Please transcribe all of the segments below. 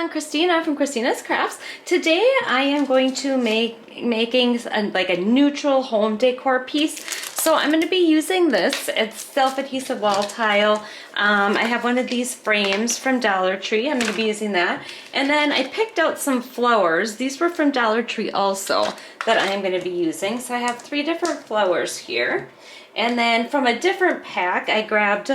I'm Kristina from Kristina's Crafts. Today I am going to making like a neutral home decor piece. So I'm going to be using this. It's self-adhesive wall tile. I have one of these frames from Dollar Tree. I'm going to be using that. And then I picked out some flowers. These were from Dollar Tree also that I am going to be using. So I have 3 different flowers here. And then from a different pack I grabbed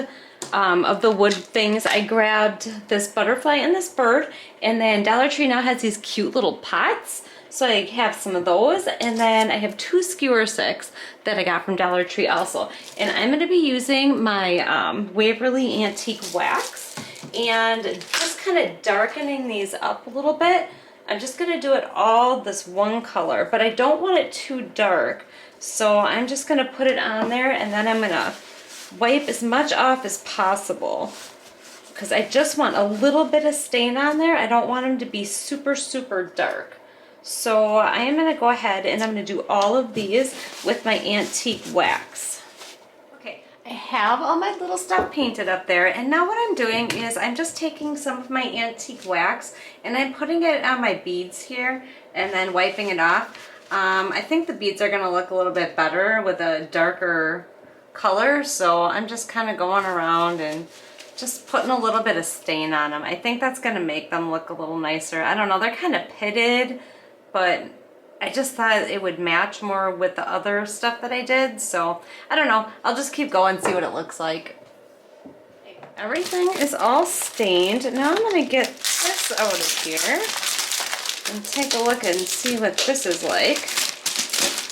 of the wood things, I grabbed this butterfly and this bird, and then Dollar Tree now has these cute little pots, so I have some of those, and then I have 2 skewer sticks that I got from Dollar Tree also. And I'm going to be using my Waverly Antique Wax and just kind of darkening these up a little bit. I'm just going to do it all this one color, but I don't want it too dark, so I'm just going to put it on there, and then I'm going to wipe as much off as possible because I just want a little bit of stain on there. I don't want them to be super dark. So I am going to go ahead and I'm going to do all of these with my antique wax. Okay, I have all my little stuff painted up there, and now what I'm doing is I'm just taking some of my antique wax and I'm putting it on my beads here and then wiping it off. I think the beads are going to look a little bit better with a darker color, so I'm just kind of going around and just putting a little bit of stain on them. I think that's going to make them look a little nicer. I don't know, they're kind of pitted, but I just thought it would match more with the other stuff that I did, so I don't know. I'll just keep going and see what it looks like. Everything is all stained. Now I'm going to get this out of here and take a look and see what this is like.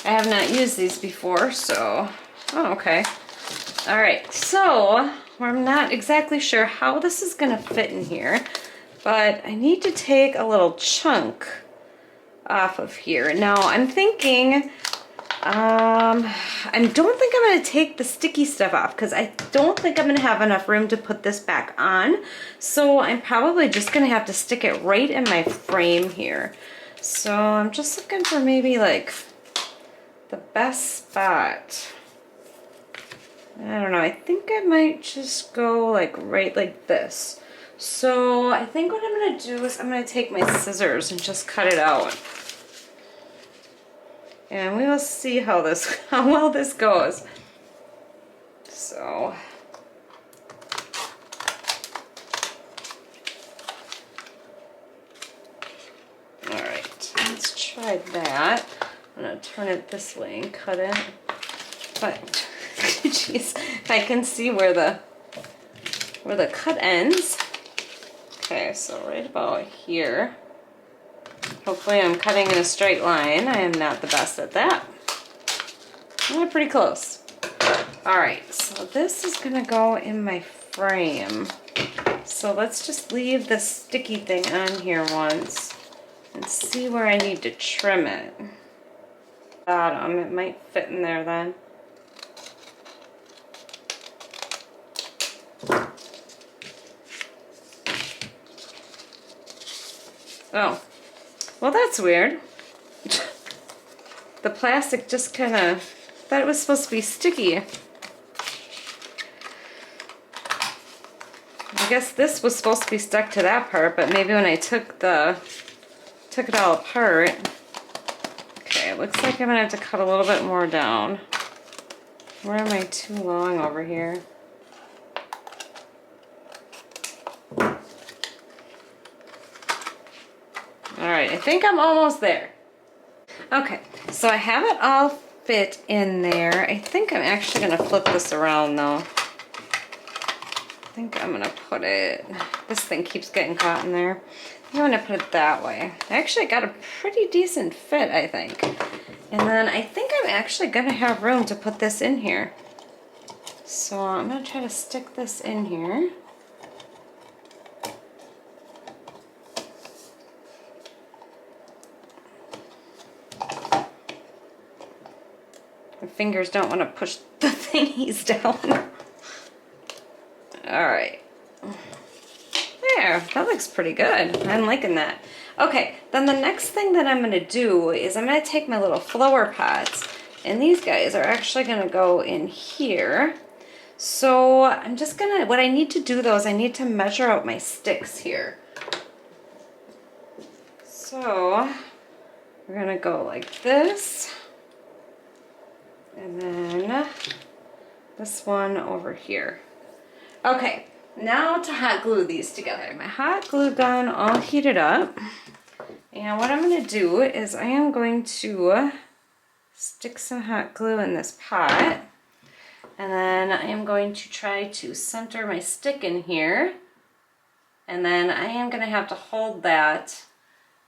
I have not used these before, so oh, okay. All right, so I'm not exactly sure how this is gonna fit in here, but I need to take a little chunk off of here. Now I'm thinking, I don't think I'm gonna take the sticky stuff off because I don't think I'm gonna have enough room to put this back on. So I'm probably just gonna have to stick it right in my frame here. So I'm just looking for maybe like the best spot. I don't know, I think I might just go like right like this. So I think what I'm going to do is I'm going to take my scissors and just cut it out. And we will see how well this goes. So alright, let's try that. I'm going to turn it this way and cut it. But jeez, I can see where the cut ends. Okay, so right about here. Hopefully I'm cutting in a straight line. I am not the best at that. I'm pretty close. Alright, so this is gonna go in my frame. So let's just leave the sticky thing on here once and see where I need to trim it. Bottom, it might fit in there then. Oh, well that's weird. The plastic just kind of, thought it was supposed to be sticky. I guess this was supposed to be stuck to that part, but maybe when I took it all apart. Okay, it looks like I'm gonna have to cut a little bit more down. Where am I too long over here? Alright, I think I'm almost there. Okay, so I have it all fit in there. I think I'm actually going to flip this around though. I think I'm going to put it, this thing keeps getting caught in there. I'm going to put it that way. I actually got a pretty decent fit, I think. And then I think I'm actually going to have room to put this in here. So I'm going to try to stick this in here. My fingers don't want to push the thingies down. Alright. There, that looks pretty good. I'm liking that. Okay, then the next thing that I'm going to do is I'm going to take my little flower pots, and these guys are actually going to go in here. So I'm just going to, what I need to do though is I need to measure out my sticks here. So we're gonna go like this, and then this one over here. Okay, now to hot glue these together. My hot glue gun all heated up. And what I'm gonna do is I am going to stick some hot glue in this pot. And then I am going to try to center my stick in here. And then I am gonna have to hold that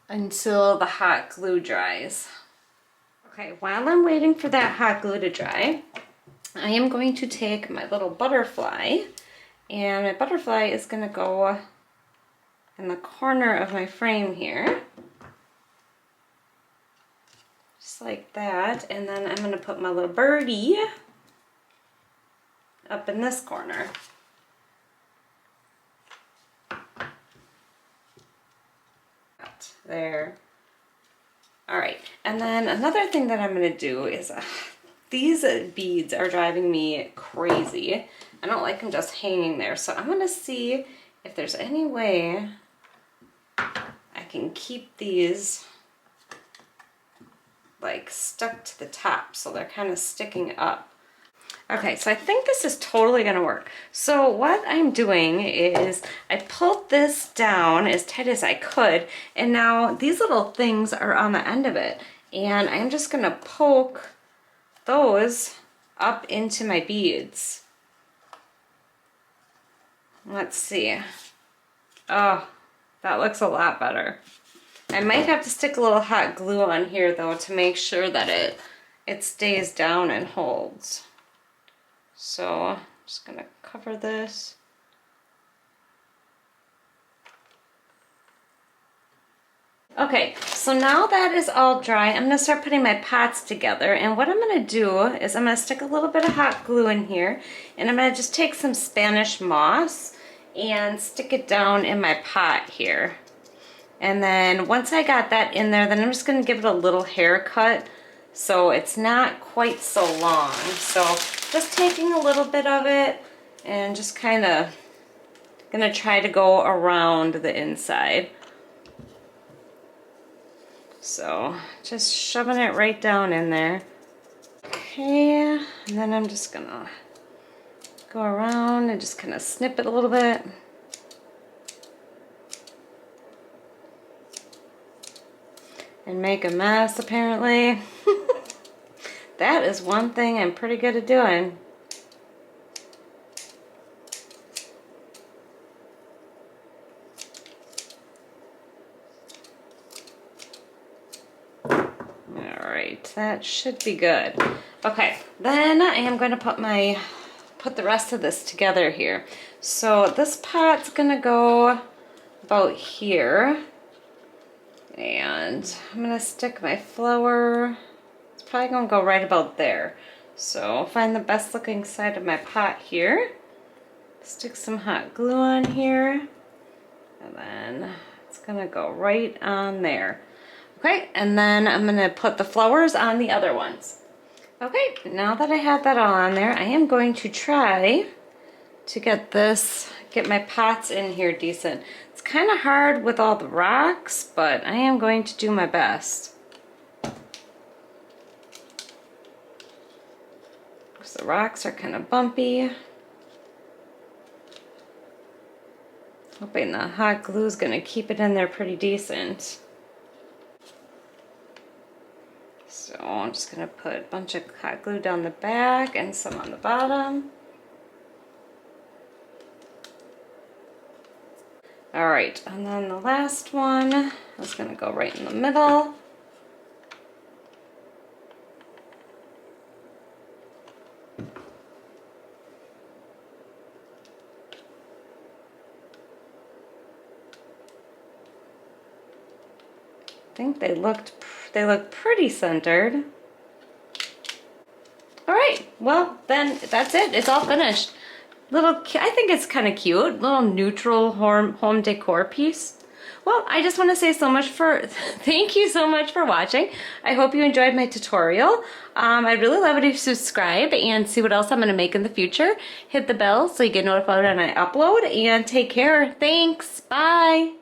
until the hot glue dries. Okay, while I'm waiting for that hot glue to dry, I am going to take my little butterfly, and my butterfly is gonna go in the corner of my frame here. Just like that, and then I'm gonna put my little birdie up in this corner. There. All right, and then another thing that I'm gonna do is these beads are driving me crazy. I don't like them just hanging there, so I'm gonna see if there's any way I can keep these like stuck to the top so they're kind of sticking up. Okay, so I think this is totally gonna work. So what I'm doing is I pulled this down as tight as I could, and now these little things are on the end of it, and I'm just gonna poke those up into my beads. Let's see. Oh, that looks a lot better. I might have to stick a little hot glue on here though to make sure that it stays down and holds. So I'm just gonna cover this. Okay, so now that is all dry, I'm gonna start putting my pots together, and what I'm gonna do is I'm gonna stick a little bit of hot glue in here, and I'm gonna just take some Spanish moss and stick it down in my pot here. And then once I got that in there, then I'm just gonna give it a little haircut so it's not quite so long. So just taking a little bit of it and just kind of gonna try to go around the inside. So just shoving it right down in there. Okay, and then I'm just gonna go around and just kind of snip it a little bit. And make a mess, apparently. That is one thing I'm pretty good at doing. Alright, that should be good. Okay, then I am going to put the rest of this together here. So this pot's gonna go about here. And I'm gonna stick my flower, it's probably gonna go right about there. So find the best looking side of my pot here, stick some hot glue on here, and then it's gonna go right on there. Okay, and then I'm gonna put the flowers on the other ones. Okay, now that I have that all on there, I am going to try to get my pots in here decent. It's kind of hard with all the rocks, but I am going to do my best. Because the rocks are kind of bumpy. Hoping the hot glue is going to keep it in there pretty decent. So I'm just going to put a bunch of hot glue down the back and some on the bottom. Alright, and then the last one is going to go right in the middle. I think they look pretty centered. Alright, well then that's it. It's all finished. I think it's kind of cute, little neutral home decor piece. Well, I just want to say thank you so much for watching. I hope you enjoyed my tutorial. I'd really love it if you subscribe and see what else I'm going to make in the future. Hit the bell so you get notified when I upload, and take care. Thanks. Bye.